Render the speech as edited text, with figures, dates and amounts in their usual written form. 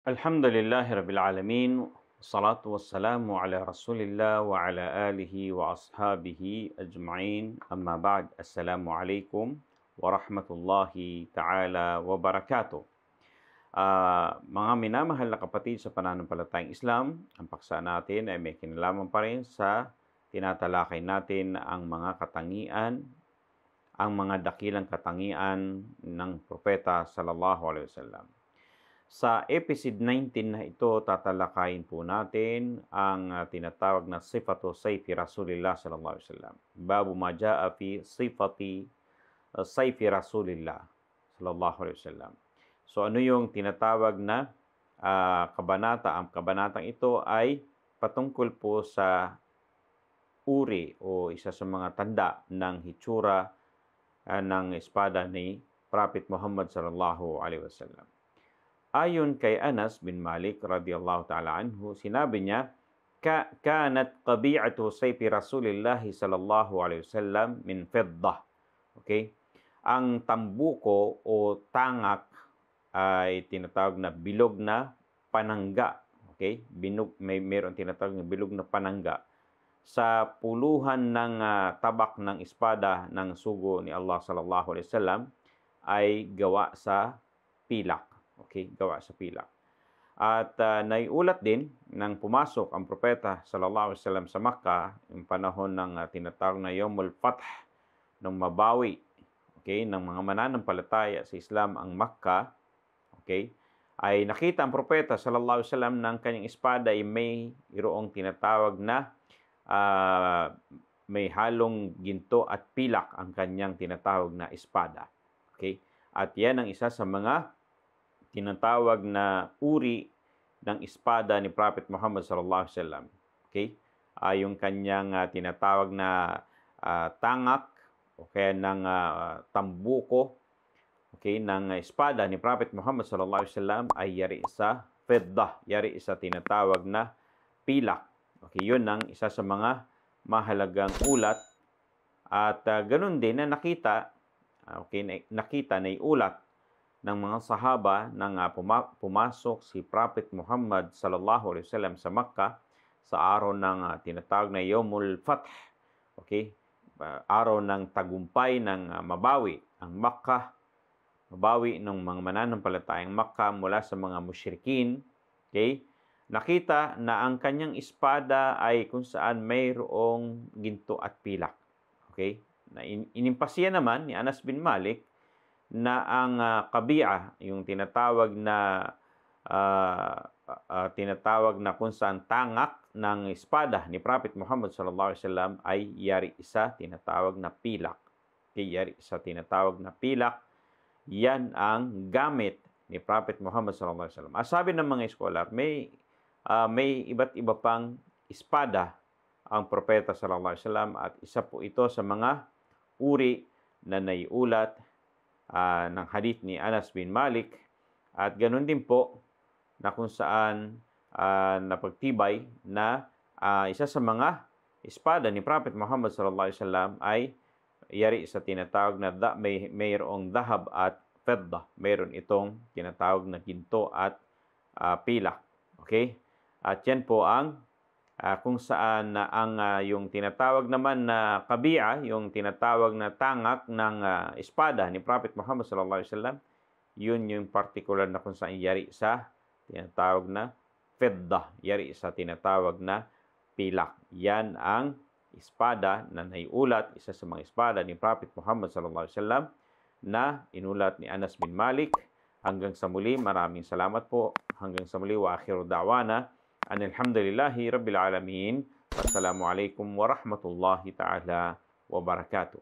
Alhamdulillahi Rabbil Alamin. Salatu wassalamu ala Rasulillah wa ala alihi wa ashabihi ajma'in. Amma ba'd. Assalamu alaikum wa rahmatullahi ta'ala wa barakatuh. Mga minamahal na kapatid sa pananampalatayang Islam, ang paksa natin ay may kinalaman pa rin sa tinatalakay natin ang mga katangian, ang mga dakilang katangian ng propeta sallallahu alaihi wasallam. Sa episode 19 na ito, tatalakayin po natin ang tinatawag na sifatu sayfi Rasulillah sallallahu alaihi wasallam. Babu ma jaa fi sifati sayfi Rasulillah sallallahu alaihi wasallam. So ano yung tinatawag na kabanata? Ang kabanatang ito ay patungkol po sa uri o isa sa mga tanda ng hitsura ng espada ni Prophet Muhammad sallallahu alaihi wasallam. Ayon kay Anas bin Malik radhiyallahu ta'ala anhu, sinabi niya, kanat qabi'atu sayfi Rasulillah sallallahu alaihi wasallam min fiddah. Okay? Ang tambuko o tangak ay tinatawag na bilog na panangga. Okay? Mayroon tinatawag na bilog na panangga sa puluhan ng tabak ng espada ng sugo ni Allah sallallahu alaihi wasallam ay gawa sa pilak. Okay, gawa sa pilak. At naiulat din nang pumasok ang propeta sallallahu alaihi wasallam sa Makkah, yung panahon ng tinatawag na Yawmul Fath, nung mabawi, okay, ng mga mananampalataya sa Islam ang Makkah, okay, ay nakita ang propeta sallallahu alaihi wasallam ng kanyang espada ay may iroong tinatawag na may halong ginto at pilak ang kanyang tinatawag na espada. Okay? At yan ang isa sa mga tinatawag na uri ng espada ni Prophet Muhammad sallallahu alaihi wasallam. Okay? Yung kanyang tinatawag na tangak o kaya ng tambuko, okay, ng espada ni Prophet Muhammad sallallahu alaihi wasallam ay yari sa fiddah, yari sa tinatawag na pilak. Okay, yun ang isa sa mga mahalagang ulat at ganun din na nakita, na iulat ng mga sahaba nang pumasok si Prophet Muhammad sallallahu alaihi wasallam sa Makkah sa araw ng tinatawag na Yawmul Fath. Okay? Araw ng tagumpay ng mabawi ang Makkah, mabawi ng mga mananampalatayang Makkah mula sa mga musyrikin. Okay? Nakita na ang kanyang espada ay kung saan mayroong ginto at pilak. Okay? Inimpasya naman ni Anas bin Malik na ang kabi'a, yung tinatawag na kung saan tangak ng espada ni Prophet Muhammad sallallahu alaihi wasallam ay yari isa tinatawag na pilak. Okay, yari isa tinatawag na pilak. Yan ang gamit ni Prophet Muhammad sallallahu alaihi wasallam. Sabi ng mga scholar, may iba't iba pang espada ang propeta sallallahu alaihi wasallam at isa po ito sa mga uri na naiulat ng hadith ni Anas bin Malik at ganoon din po na kung saan napagtibay na isa sa mga espada ni Prophet Muhammad sallallahu alaihi wasallam ay yari sa tinatawag na mayroong dahab at fiddah, mayroon itong tinatawag na ginto at pilak. Okay? At yan po ang kung saan yung tinatawag naman na kabi'a, yung tinatawag na tangak ng espada ni Prophet Muhammad sallallahu alaihi wasallam, yun yung particular na kung saan yari sa tinatawag na fiddah, yari sa tinatawag na pilak. Yan ang espada na naiulat, isa sa mga espada ni Prophet Muhammad sallallahu alaihi wasallam na inulat ni Anas bin Malik. Hanggang sa muli, maraming salamat po. Hanggang sa muli, wa akhiru da'wana alhamdulillahi rabbil alamin. Wassalamu alaikum warahmatullahi ta'ala wabarakatuh.